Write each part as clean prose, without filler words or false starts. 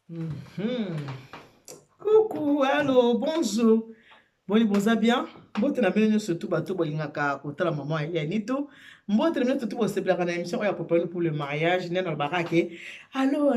Mhm. Coucou, allô, bonjour. Boni boza bien. Mbote na bino surtout bato bolingaka kotala maman Eliane to. Mbote na bino surtout bosepelaka na émission oyo préparé pour le mariage. Nena lobaka ke allo,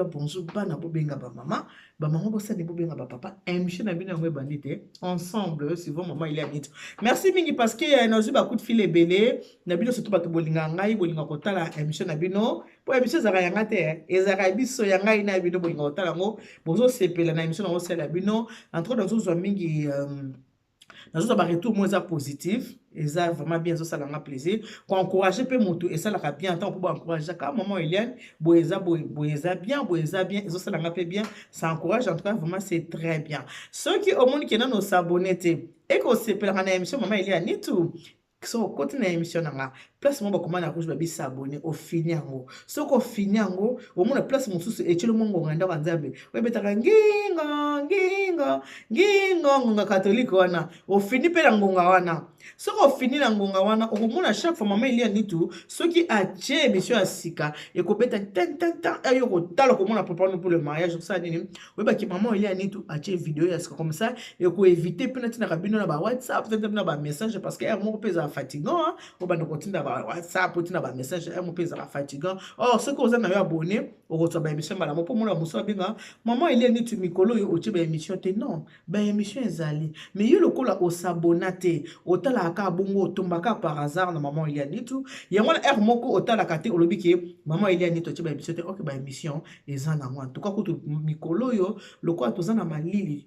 bonjour bana bobenga ba maman. Ba maman bosani bobenga ba papa. Émission na bino ngwe bandite. Ensemble suivons maman Eliane to. Merci mingi parce que nazu ba coup de fil ebele. Na bino surtout bato bolinga ngai bolinga kotala émission na bino. Po émission zaka yanga te. Ezaka biso yanga ina bino bolinga kotala ngo. Bozo sepela na émission na osela bino. Entre autres nazo mingi nazo ba retour moins positif et ça vraiment bien ça l'a plaisir ko encourager pe moto et ça la bien tant pour encourager ka maman Eliane boeza bien et ça l'a bien ça encourage en tout cas vraiment c'est très bien ceux qui au monde qui n'ont s'abonner et qu'on se perd en émission maman Eliane ni tout so côté na émission nga place mo ba comment na rouge ba s'abonner au fini yango so ko fini yango au monde place mon sous et tshelo mongo nganda wa nzambe we betaka ngingo catholique wana au fini pe na ngonga wana so ko fini na ngonga wana au monde chaque fois maman Eliane ni tout ceux qui a tché émission ya sika et ko beta ten ayo ko talo ko mona préparer pour le mariage ça nini we ba ki maman Eliane ni tout a tché vidéo ya sika comme ça et ko éviter pe na tina kabino na ba WhatsApp peut-être na ba message parce que mon pesa fatigant hein au bando continue ba WhatsApp tina ba message mon pesa fatigant or ce que vous avez abonné au retour ba émission malamu pour mona muso binga maman Eliane ni tout mikolo yo o tché ba émission te non ba émission ezali mais yo lokola o s'abonate o tala ka bongo tombaka par hasard na maman Eliane ni tout yango na r moko o tala kate olobi ke maman Eliane ni to tché ba émission te OK ba émission ezana moi en tout cas kutu mikolo yo lokola tozana malili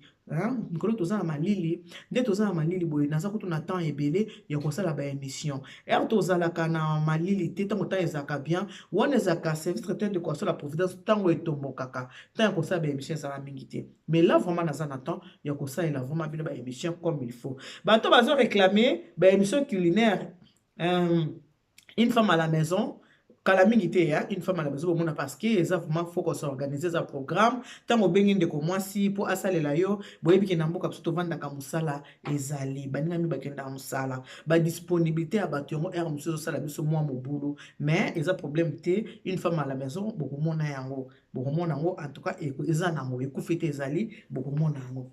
mikolo toza na malili nde toza na malili boye naza kutu na temps ebele ya kosala ba émission er tozalaka na malili te ntango temps ezalaka bien wana ezalaka service traiteur de quoi la providence ntango etombokaka ntango ya kosala ba émission ezala mingi te mais là vraiment naza na temps ya kosalela vraiment bino ba émission comme il faut bato bazo réclamer ba émission culinaire une femme à la maison kala mingi te ya une femme à la maison bomona parce que eza vraiment faut qu'on s'organise za programme tango bengi ndeko mwasi po asalela yo boyebi ke na mboka biso tovandaka musala ezali baninga mi bakenda musala ba disponibilité ya bato yango er muso sala biso mwa mobulu mais eza problème te une femme à la maison bokomona yango en tout cas eza nango ekufi te ezali bokomona yango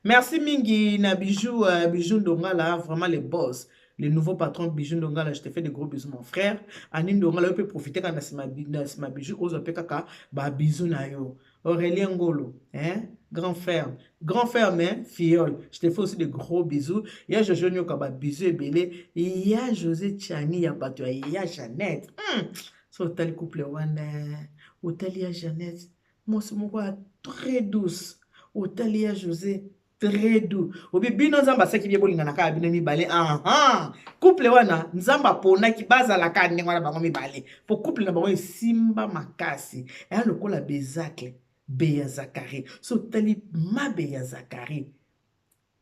merci mingi na bijou bijou ndongala vraiment les boss le nouveau patron de Bijou Ndongala, je te fais de gros bisous, mon frère. Anine Ndongala, peut profiter quand c'est ma bijou, ose pe kaka, ba bisous na yo. Aurélien Ngolo, hein, grand frère, mais fiole. Je te fais aussi de gros bisous. Il y a Jojo Nyoka, ba bisous et belé. Il y a José Tchani, il y a Bato, il y a Jeannette. So, t'as couple Wanda, il y a Jeannette. Moi, c'est mon quoi, très douce. Il y a José. Très doux. Obi bino nzamba saki bie bolinga na ka bino mibale. Couple wana nzamba pona ki baza la ka ndenge wana bango mibale. Po couple na bango simba makasi. E lokola Bezacle, Beya Zakari. So tali ma Beya Zakari.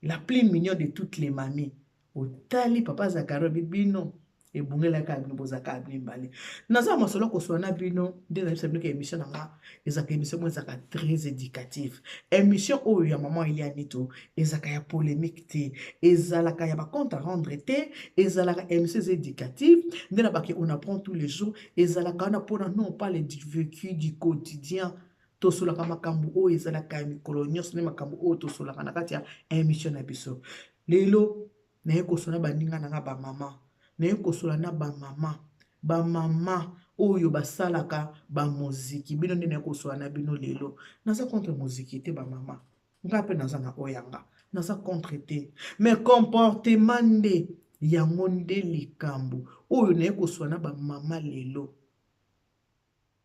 La plus mignonne de toutes les mamies. O tali papa Zakari bino. Et bungela ka bino bozaka bimbale naza masolo ko sona bino de na sabino ke émission nga ezaka émission mo ezaka très éducatif émission oyo ya maman Eliane to ezaka ya polémique te ezalaka ya ba compte à rendre te ezalaka émission éducative de na baki on apprend tous les jours ezalaka na pona non pas le vécu du quotidien tosolaka makambo oyo ezalaka mikolo nyonso ne makambo oyo tosolaka na kati ya émission na biso lelo na ko sona baninga na ba maman ne kosola na ba mama oyo basalaka ba muziki bino nene kosola na bino lelo naza contre muziki te ba mama ngape naza na oyanga naza contre te mais comportement nde yango nde likambo oyo ne kosola na ba mama lelo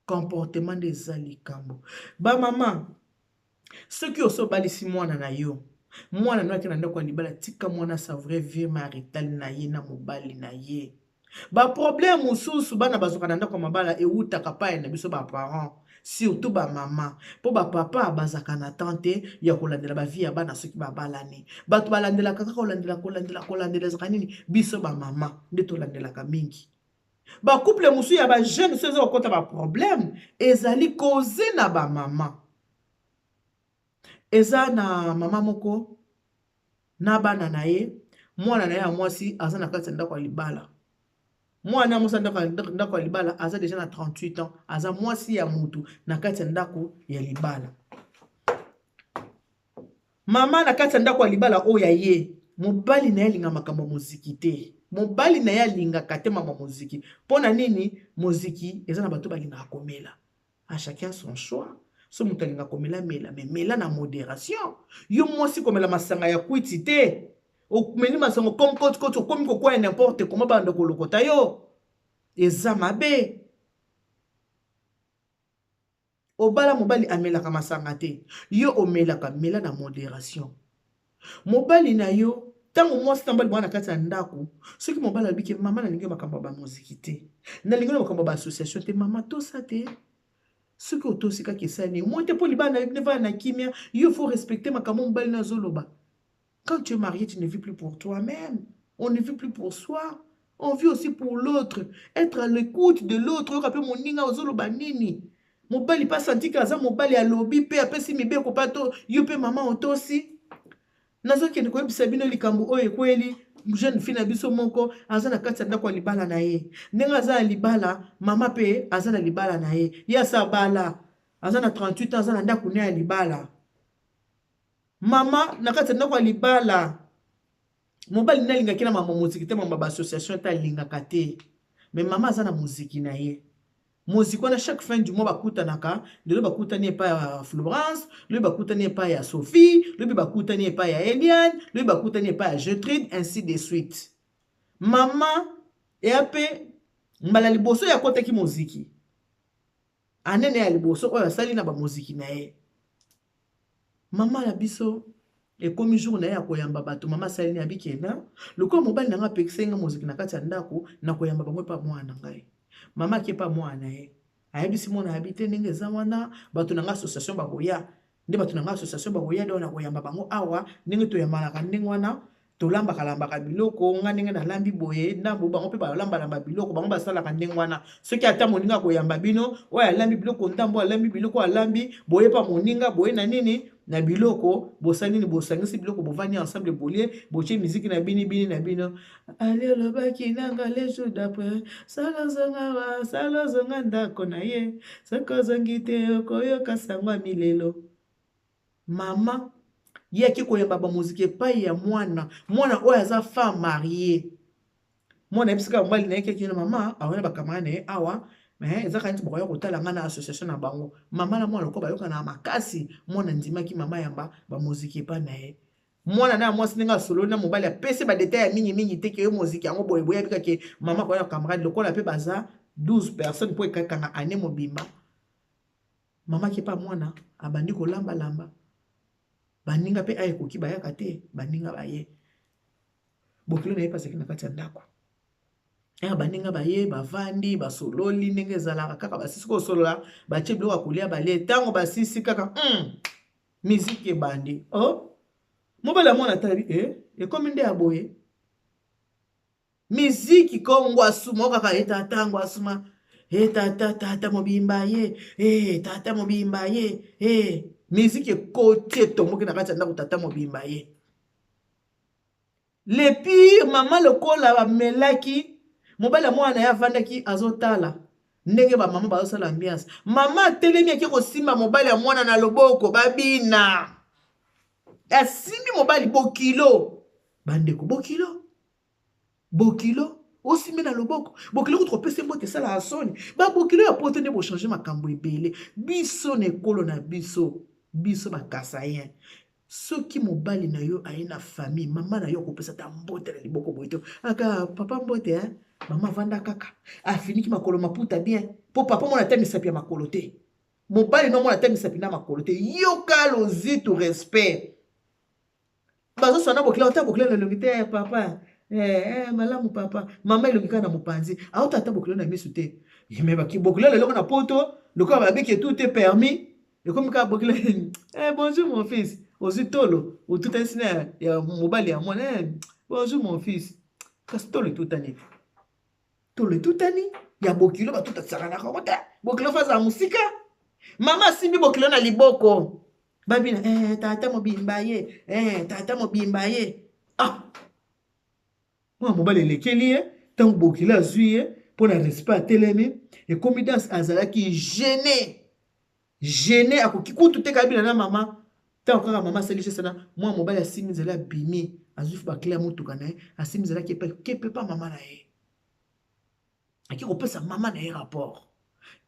comportement nde za likambo ba mama ceux qui oso balisi mwana na yo mwana no akena ndako libala tika mwana savre vie marital na ye na mobali na ye ba problème mususu bana bazoka na ndako mabala eutaka pa na biso ba parents surtout ba mama po ba papa bazaka na tante ya kolandela ba vie ya bana soki babalani bato balandela kaka kolandela zaka nini biso ba mama nde tolandelaka mingi ba couple musu ya ba jeune sozo okota ba problème ezali cause na ba mama eza na mama moko na bana na ye mwana na ye ya mwasi aza na kati ya ndako ya libala mwana mwasi ndako ya libala aza deja na 38 ans aza mwasi ya mutu na kati ya ndako ya libala Mama na kati ya ndako ya libala oyo ye mobali na ye alinga makambo moziki te. Mobali na ye alingaka te mama moziki. Pona nini moziki eza na bato balingaka komela. À chacun son choix. So moto alinga komela mela, mais mela na modération. Yo mwasi komela masanga ya kwiti te. Omeli masanga comme kote okomi kokoya n'importe comment bando kolokota yo. Eza mabe. Obala mobali amelaka masanga te. Yo omelaka mela na modération. Mobali na yo tango mwasi tambali bwana kati ya ndako soki mobali abike mama na lingi makambo ba muziki te. Na lingi makambo ba association te mama to sa te. Soki otosika kesani moi te po libana ne va na kimia, il faut respecter makambo mobali na zoloba. Quand tu es marié, tu ne vis plus pour toi-même. On ne vit plus pour soi. On vit aussi pour l'autre. Être à l'écoute de l'autre. Yo mon ninga ozoloba nini. Mobali pas senti kaza mobali a lobby pe apesi mibe ko pato yo pe mama otosi. Nazo kende ko yebisa bino likambo oyo kweli jeune fille na biso moko azana kati ya ndako libala na ye. Nenga azana libala mama pe azana libala na ye. Ya sabala azana 38 ans azana ndako ne ya libala. Mama na kati ya ndako libala. Mobali na linga kina mama muziki te mama ba association ta linga kate. Mais mama azana muziki na ye. Moziko na chaque fin du mois bakutanaka, lelo bakutani epa ya Florence, lelo bakutani epa ya Sophie, lelo bakutani epa ya Eliane, lelo bakutani epa ya Gertrude, ainsi de suite. Mama eape mbala liboso ya kotaki moziki. Anene ya liboso oyo asali na ba moziki na ye. Mama la biso ekomi jour na ya koyamba bato mama sali ni abikenda, lokwa mobali nanga pekisenga moziki na kati ya ndako na koyamba bango pa mwana ngai. Mama qui est pas moi nae ayebisi mona habité ndenge za wana bato nanga association bakoya nde bato nanga association bakoya ndo na koyamba bango awa ndenge to yamalaka ndenge wana to lamba kalamba biloko nga ndenge na lambi boye ndambo bango pe ba lamba biloko bango basala ka ndenge wana soki ata moninga koyamba bino oya lambi biloko ndambo alambi biloko alambi boye pa moninga boye na nini na biloko bosanini bosangisi biloko bovani ensemble bolie boche musique na bini na bino ale lobaki nanga le jour d'après sala zonga ndako na ye soko zongite okoyoka sangwa milelo. Mama yaki koyamba ba muziki epai ya mwana oyo aza femme mariée mwana ebisika mobali na ye keki na mama awona bakamara na ye awa eza kaniti bakoya kotala nga na association na bango mama na mwana loko bayoka na makasi mwana ndimaki mama yamba ba muziki epai na ye mwana na mwasi ndenge asolo na mobali apesi badetail ya mingi te ke yo muziki yango boyeboye abika ke mama koya camarade lokola mpe baza 12 personnes po ekakanga ane mobimba mama kepa mwana abandi kolamba baninga pe aye koki bayaka te baninga baye bokilo na ye paseki na kati ya ndako baninga baye bavandi basololi ndenge ezalaka kaka basisi kosolola batie biloko ya kolia balie ntango basisi kaka miziki ebandi mobali ya mwana tali ekomi nde ya boye miziki kongo asuma okaka etata ngo asuma tata mobimba ye tata mobimba ye miziki ekoti etomboki na kati ya ndako tata mobimba ye. Le pire mama lokola bamelaki mobali ya mwana ya avandaki azotala ndenge bamama bazosala ambiance mama atelemi ake kosimba mobali ya mwana na loboko babina asimbi mobali bokilo bandeko bokilo osimbi na loboko bokilo kutropese mbote esala asoni babokilo ya poto nde bochange makambo ebele biso na ekolo na biso bakasayen soki mobali na yo aye na famille mama na yo kopesa ta mbote na liboko boye te aka papa mbote mama vanda kaka afiniki makolo maputa bien po papa mona te misapi ya makolo te mobali no mona te misapi na makolo te yoka lozitu respect bazosana bokila ota bokila na longi te papa malamu papa mama elongi kaka na mopanzi aota ata bokila na misu te me bokila leloko na poto lokola babiki tout est permis ekomi kaka bokila bonjour mon fils ozwi tolo otutani nsina ya mobali ya mwana bonjour mon fils kasi tolo etutani ya bokilo batutatisaka kango te bokilo faza musika mama asimbi bokilo na liboko babina tata mobimba ye mwana mobali elekeli ye ntango bokilo azwi ye mpo na respect atelemi ekomi danse azalaki gene akoki kutu te kabila na mama tant kaka mama asali sana mwa mobali asimi nzela bimi azufi bakle ya motuka na ye asimi nzela kepe pa mama na ye aki kopesa mama na ye rapport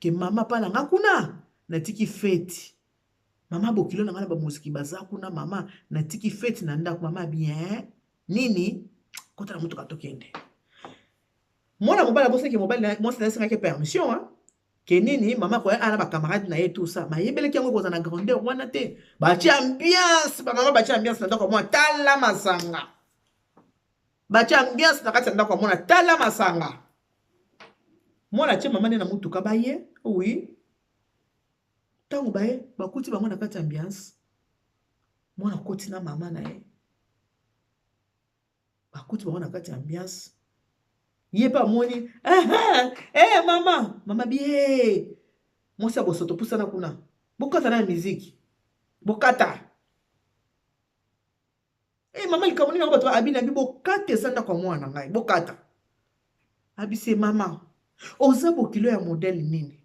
ke mama pala nga kuna natiki feti mama bokilo na nga na bamosiki baza kuna mama natiki feti na ndako mama bien nini kota na motuka tokende mwana mobali abosaki mobali mwasi na esengaki permission hein ke nini mama koya ana bakamarade na ye tout ça mayebeleki yango kozala na grandeur wana te batie ambiance bamama batie ambiance na ndako ya mwana tala masanga batie ambiance na kati ya ndako ya mwana tala masanga mwana atie mama nde na motuka baye oui ntango baye bakuti bango na kati ya ambiance mwana koti na mama na ye bakuti bango na kati ya ambiance ye pa moni mama bie mwasi ya bosoto pusana kuna bokata na miziki bokata mama likamoni nango bato abina bi bokata eza ndako ya mwana ngai bokata abise mama oza bokilo ya modele nini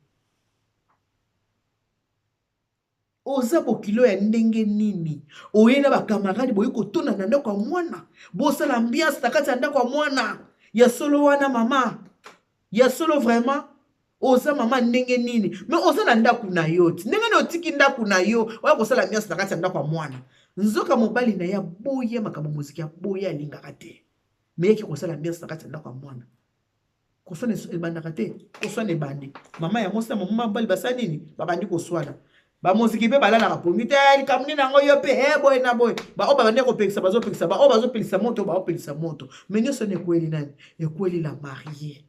oza bokilo ya ndenge nini oye na bakamarade boye kotona na ndako ya mwana bosala ambiance na kati ya ndako ya mwana ya solo wana mama ya solo vraiment oza mama ndenge nini me oza na ndako na yo ti ndenge na otiki ndako na yo oya kosala ambiance na kati ya ndako ya mwana nzoka mobali na ya boya makambo muziki ya boya alingaka te me yeki kosala ambiance na kati ya ndako ya mwana koswana ebandaka te koswana ebandi mama ya mwasi na mama mobali basala nini babandi koswana bamoziki mpe balalaka pongi te likamuni nango yo mpe boye na boye bao babandi kopekisa bazopekisa bao bazopelisa moto baopelisa moto me nyonso na ekweli nani ekweli la marie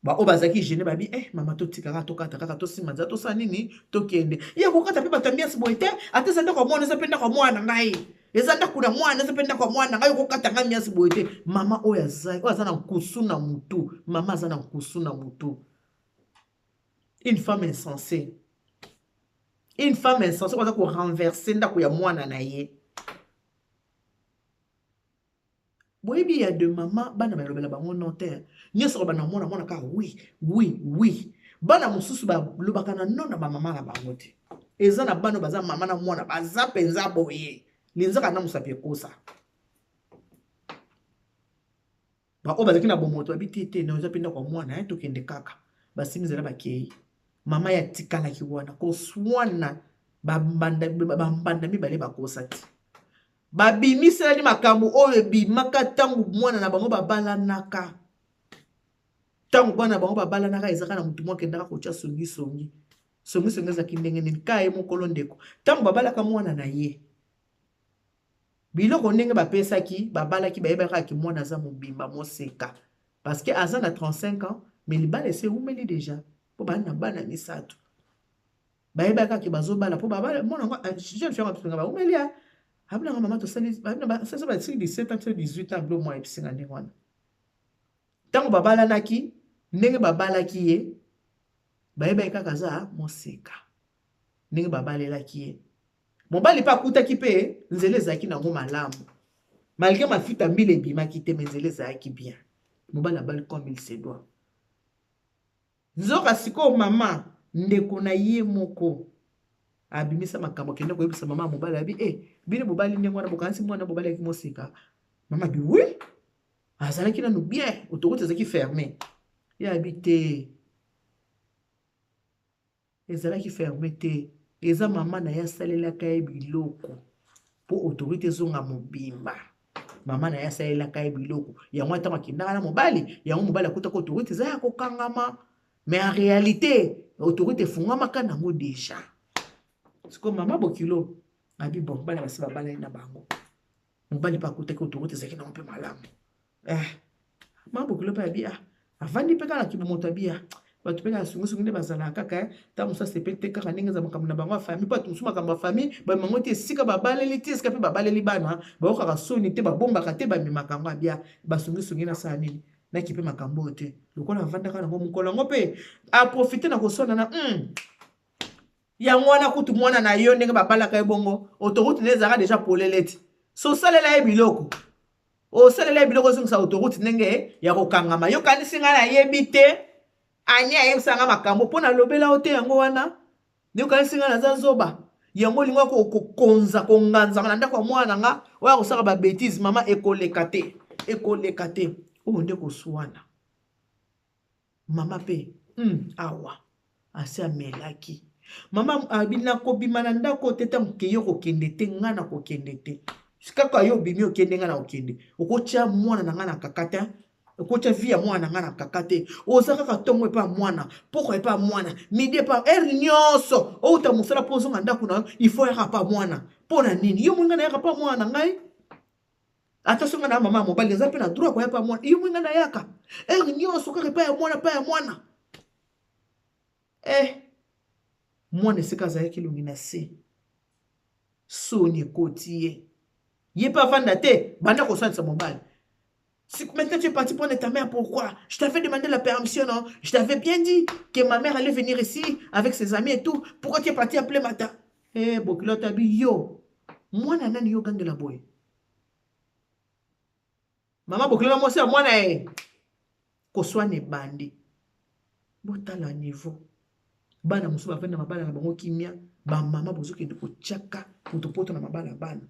bao bazalaki gene babi mama totikaka tokata kaka tosima nzela tosala nini tokende ye kokata mpe batambiasi boye te ate eza ndako ya mwana eza mpe ndako ya mwana ngai eza ndako na mwana eza mpe ndako ya mwana ngai okokata ngai miasi boye te mama oyo aza na nkusu na mutu mama aza na nkusu na mutu une femme insensée oza korenverse ndako ya mwana na ye boyebi ya de mama bana balobela bango no te nyonso bana mwana kaka oui bana mosusu balobaka na no na bamama na bango te eza na bana baza mama na mwana baza mpenza boye linzaka na mosapi ekosa baoyo bazalaki na bomoto babi te na oza mpe ndako ya mwana tokende kaka basimi nzela bakei mama ya tikalaki wana koswana bambanda mibale bakosa te babimiselani makambo oyo ebimaka ntango mwana na bango babalanaka ntango mwana na bango babalanaka ezaka na motu moko akendaka kotya songisongi ezalaki ndenge nini ka ye mokolo ndeko ntango babalaka mwana na ye biloko ndenge bapesaki babalaki bayebakaki mwana aza mobimba moseka parce que aza na 35 ans mais libala ese eumeli deja po bana bana misato bayebaka ke bazobala po babala mona ngo jeune fille ngatunga ba umelia habla nga mama to sali sasa ba 17 ans 18 ans blo moi episinga ndenge wana tango babala naki ndenge babalaki ye bayebaka kaza moseka ndenge babalelaki ye mobali pa kutaki pe nzele ezaki nango malamu malgré mafuta mbile ebimaki te mais nzele ezalaki bien mobali abali comme il se doit nzoka siko mama ndeko na ye moko abimisa makambo kende koyebisa mama mobali abi bino mobali ndenge wana bokanisi mwana mobali aki mosika mama bi oui azalaki nanu bien autoroute ezalaki fermé ya abi te ezalaki fermé te eza mama na ye asalelaka ye biloko po autorité ezonga mobimba mama na ye asalelaka ye biloko yango ntango akendaka na mobali yango mobali akutaka autorité eza ya kokangama mais en réalité autorité efungamaka nango déjà siko mama bokilo abi bon bana basi babala na bango mobali pa akutaki autorité ezalaki nango mpe malamu mama bokilo mpe abi avandi mpe kaka kibomoto abi bato mpe kaka sungusungu nde bazalaka kaka ntango mosu asepe te kaka ndenge eza makambo na bango ya famille mpo bato mosusu makambo ya famille bamango te esika babaleli te esika mpe babaleli bana baokaka soni te babombaka te bamemaka yango abia basungisungi nasala nini naki mpe makambo oyo te lokola avandaka nango mokolo yango mpe aprofite na koswana na yango wana kutu mwana na yo ndenge babalaka ye bongo autoroute nde ezalaka deja polele te so osalela ye biloko osalela ye biloko ozongisa autoroute ndenge ya kokangama yokanisi ngai nayebi te ani ayebisanga makambo mpo nalobela o te yango wana yokanisi ngai naza zoba yango lingo ko konza ko nganza na ndako mwana nga oya ko saka ba bêtise mama ekoleka te o nde ko swana mama pe awa ase amelaki mama abina ko bima na ndako teta mkeyo ko kende te ngana ko kende te kaka yo bimi okende ngana okende okotia mwana na ngana kakata okotia via mwana ngana kakate ozaka katongo epa mwana poko epa mwana midi epa nyonso outa musala pozo nganda kuna il faut yaka pa mwana pona nini yo mwinga na yaka pa mwana ngai ata songa na mama mobali za pe na droit ko yapa mwana yo mwinga na yaka nyonso kaka pa ya mwana mwana sika za yaki lungina se soni kotie ye pas vendre te banda ko soin de sa mobile. Si maintenant tu es parti prendre ta mère, pourquoi? Je t'avais demandé la permission, non? Je t'avais bien dit que ma mère allait venir ici avec ses amis et tout. Pourquoi tu es parti appeler Mata? Bokilo tabi yo. Moi nanani yo gang de la boy. Maman Bokilo moi c'est moi na ko soit ne bandi. Botala niveau. Bana musuba venda mabala na bango kimia, ba mama bozoki de ko tchaka poto na mabala bana.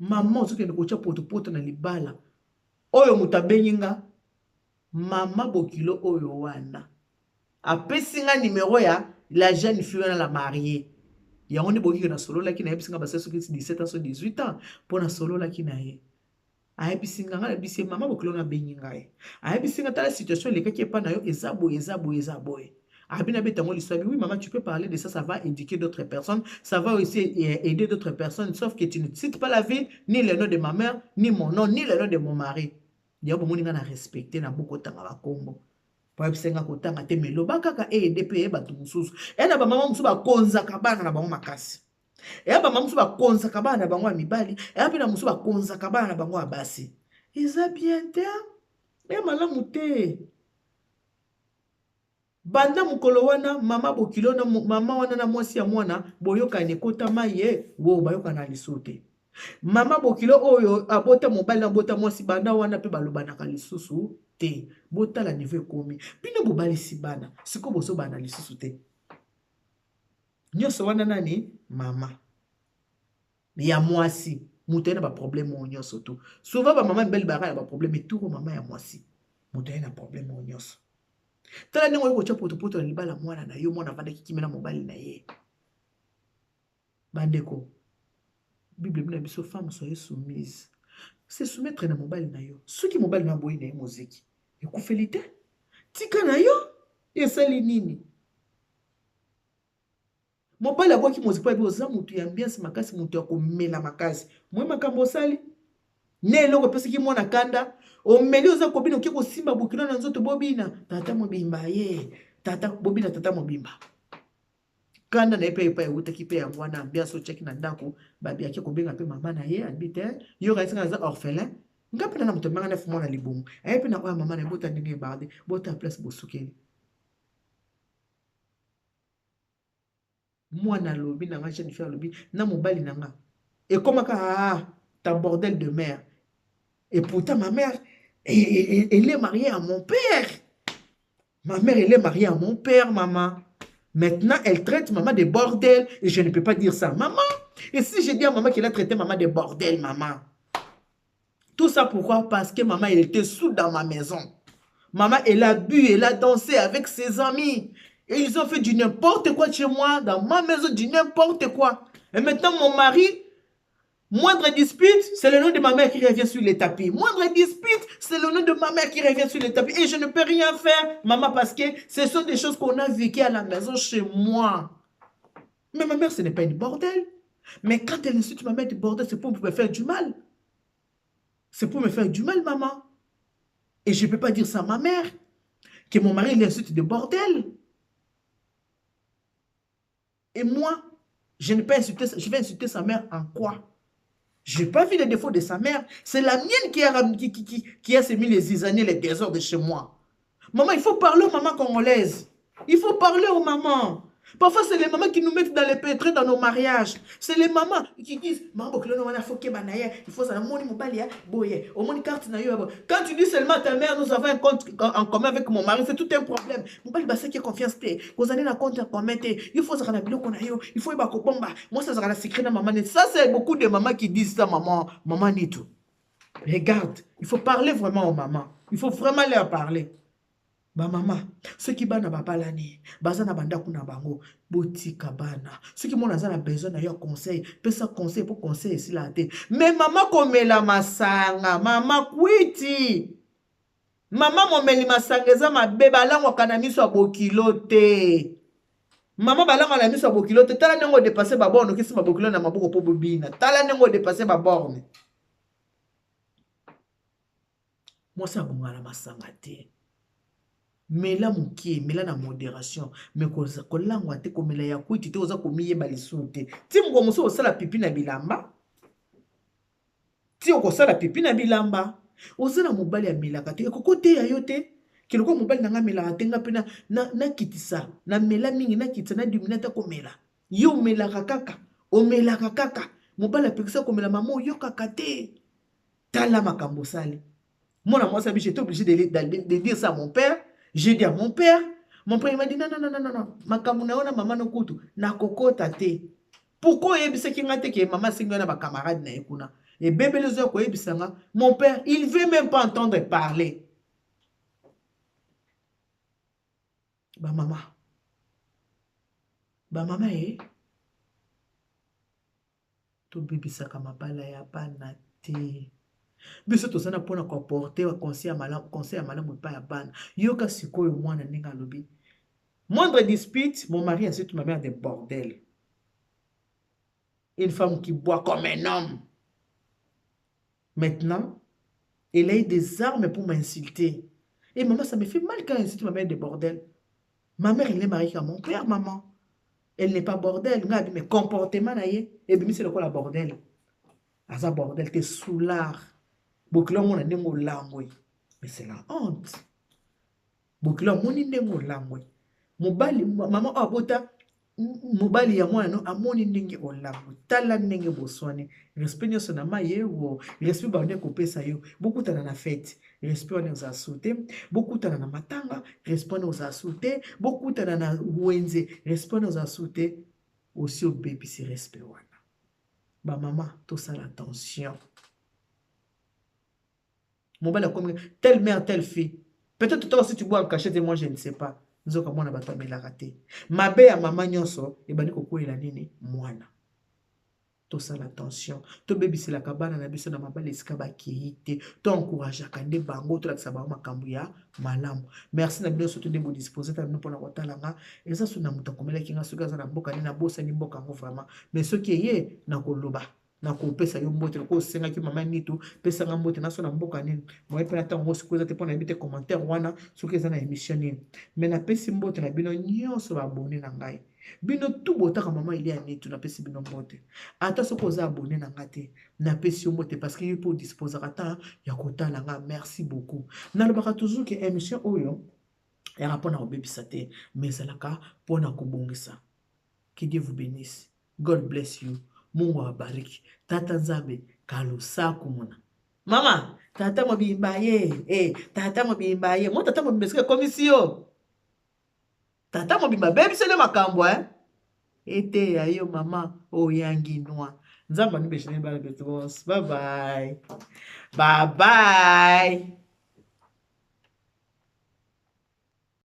Maman ozokende kotia poto na libala oyo mutabenginga mama Bokilo oyo wana apesinga numéro ya la jeune fille na la mariée yango ni boki na solo laki na yebisinga basa soki 17 ans 18 ans pona solo laki na ye ayebisinga ngala bisi mama Bokilo na benginga ye ayebisinga tala situation lekaki epa na yo eza boye Abina betango l'histoire. Oui, maman, tu peux parler de ça, ça va éduquer d'autres personnes, ça va aussi aider d'autres personnes, sauf que tu ne cites pas la vie, ni le nom de ma mère, ni mon nom, ni le nom de mon mari. Il y a beaucoup de gens à respecter, na beaucoup de temps à combo. Pour que ko tanga te melo bakaka EDP ba tumususu. Et na ba maman musu ba konza kabana na bango makasi. Et ba maman musu ba konza kabana na bango mibali, et apina musu ba konza kabana na bango abasi. Isa bien te. Et malamu te. Banda mukolo wana mama Bokilo na mama wana na mwasi ya mwana boyoka nekota maye wo bayoka na lisote. Mama Bokilo oyo abota mobali na bota mwasi banda wana pe balobana ka lisusu te. Bota la niveau komi. Bino bobali si bana. Siko boso bana lisusu te. Nyoso wana nani mama. Ya mwasi mutena ba problème o nyoso tu. Souvent ba mama mbeli ba ba problème tout mama ya mwasi. Mutena problème o nyoso. Tala nengo yoko poto na libala mwana na yo mwana vanda kikimena mobali na ye. Bandeko. Bible bina biso femme soyez soumise. C'est soumettre na mobali na yo. Soki mobali na boyi na ye moziki. Ekufelite. Tika na yo. Esali nini? Mobali aboki moziki pa biso mutu ya ambiance makasi mutu ya komela makasi. Mwe makambo sali. Ne eloko pesi ki mwana kanda omeli oza kobina oke kosimba Bokilo na nzoto bobina tata mobimba ye tata bobina tata mobimba kanda na epe epa eutaki pe ya mwana ambiance ocheki na ndako babi ake kobenga pe mama na ye albite yo kaisanga za orphelin ngapi na muto manga na fumo na libumu epe na oya mama na bota ndenge barde bota place bosukeli mwana lobi na nga jeune fille lobi na mobali na nga ekomaka ta bordel de mère. Et pourtant, ma mère, elle est mariée à mon père. Ma mère, elle est mariée à mon père, maman. Maintenant, elle traite maman de bordel. Et je ne peux pas dire ça, maman. Et si je dis à maman qu'elle a traité maman de bordel, maman. Tout ça pourquoi? Parce que maman, elle était sous dans ma maison. Maman, elle a bu, elle a dansé avec ses amis. Et ils ont fait du n'importe quoi chez moi, dans ma maison, du n'importe quoi. Et maintenant, mon mari... Moindre dispute, c'est le nom de ma mère qui revient sur les tapis. Moindre dispute, c'est le nom de ma mère qui revient sur les tapis. Et je ne peux rien faire, maman, parce que ce sont des choses qu'on a vécues à la maison chez moi. Mais ma mère, ce n'est pas une bordel. Mais quand elle insulte ma mère de bordel, c'est pour me faire du mal. C'est pour me faire du mal, maman. Et je ne peux pas dire ça à ma mère, que mon mari l'insulte de bordel. Et moi, je ne peux pas insulter, je vais insulter sa mère en quoi? Je n'ai pas vu les défauts de sa mère. C'est la mienne qui a sémé les zizaniers, les désordres de chez moi. Maman, il faut parler aux mamans congolaises. Il faut parler aux mamans. Parfois, c'est les mamans qui nous mettent dans les pétrés dans nos mariages. C'est les mamans qui disent, maman, il faut ça, quand tu dis seulement ta mère, nous avons un compte en commun avec mon mari, c'est tout un problème. Qui confiance, vous allez la compte en commun, il faut ça, il faut moi, ça sera la secret de maman. Ça, c'est beaucoup de mamans qui disent ça, maman Nitou. Regarde, il faut parler vraiment aux mamans. Il faut vraiment leur parler. Ba maman, ceux qui bana ba balani, bazana banda kuna bango, botika bana. Ceux qui m'ont besoin d'ailleurs conseil, peut ça conseil pour conseil ici la tête. Mais maman komela masanga, maman kwiti. Maman momeli masanga za mabe balango kana miso abokilote. Maman balango na miso abokilote, tala nengo dépasser ba borne kisi babokilo na maboko po bobina. Tala nengo dépasser ba borne. Moi ça bongala masanga te. Mela mukie, mela na modération, mais kolangwa te komela ya kwiti te oza komiye balisute. Ti ngo moso osala pipi na bilamba. Ti okosala pipi na bilamba. Ozana mobali ya melaka te ekokote ya yo te. Kiloko mobali nanga melaka te nga pena na kitisa, na mela mingi na kitisa na diminata komela. Yo melaka kaka, o melaka kaka. Mobali apekisa komela mama yo kaka te. Tala makambo sali. Moi j'étais obligé de dire ça à mon père. J'ai dit à mon père il m'a dit non. Makamuna ona maman no kutu na kokota te. Pourquoi yebisa ki ngate ke maman singa na ba camarade na ekuna. Et bébé les ko yebisa nga, mon père, il veut même pas entendre parler. Ba maman to bébisa kama bala ya bana te. Biso to sana pona ko porter conseil à malamu pa ya bana. Yoka sikoyo mwana ninga lobi. Moindre dispute, mon mari insulte ma mère de bordel. Une femme qui boit comme un homme. Maintenant, elle a eu des armes pour m'insulter. Et maman, ça me fait mal quand elle insulte ma mère de bordel. Ma mère, elle est mariée à mon père, maman. Elle n'est pas bordel. Mais comportement, et bien, c'est le quoi la bordel. Asa bordel, t'es soulard. Bokila mona nengo langwe. Mais c'est la honte. Bokila moni nengo langwe. Mobali maman abota mobali ya mwana no amoni ndenge olangwe. Tala ndenge boswane. Respect nyoso na maye wo. Respect ba ndeko pesa yo. Beaucoup tana na fête. Respect on nous a sauté. Beaucoup tana na matanga. Respect on nous a sauté. Beaucoup tana na wenze. Respect on nous a sauté. Aussi au baby c'est respect wana. Ba maman tout ça l'attention. Mon bel comme telle mère, telle fille. Peut-être toi aussi tu bois en cachette et moi je ne sais pas. Nous avons comment on a battu la raté. Ma belle à maman nyonso et bani koko ela nini mwana. Tout ça l'attention. To baby c'est la cabane na biso na mabale skaba kiite. To encourage akande bango to la saba makambu ya malamu. Merci na bino surtout de vous disposer ta bino pona kotalanga. Et ça suna muta komela kinga suka za na mboka ni na bosa ni mboka ngo vraiment. Mais ce qui est na koloba. Na kopesa yo mbote ko senga ki mama nitu pesa nga mbote na so na mboka nini moi pe na tango sikoza te pona ebite commentaire wana soki eza na émission nini mais na pesi mbote na bino nyonso ba abonné na ngai bino tout botaka mama ili ya nitu na pesi bino mbote ata soko oza abonné na ngate na pesi yo mbote parce que yo po disposer ata ya kotala nga merci beaucoup na lobaka toujours que émission oyo ya rapona obebisa te mais ezalaka pona kobongisa. Que Dieu vous bénisse. God bless you. Mungu awabariki. Tata Nzambe kalusaku muna. Mama, tata mobimba ye. Tata mobimba ye. Mo tata mobimba sika komisio. Tata mobimba baby sele makambo ete ya yo mama oyangi noa. Nzamba ni beshene bala betos. Bye bye. Bye bye.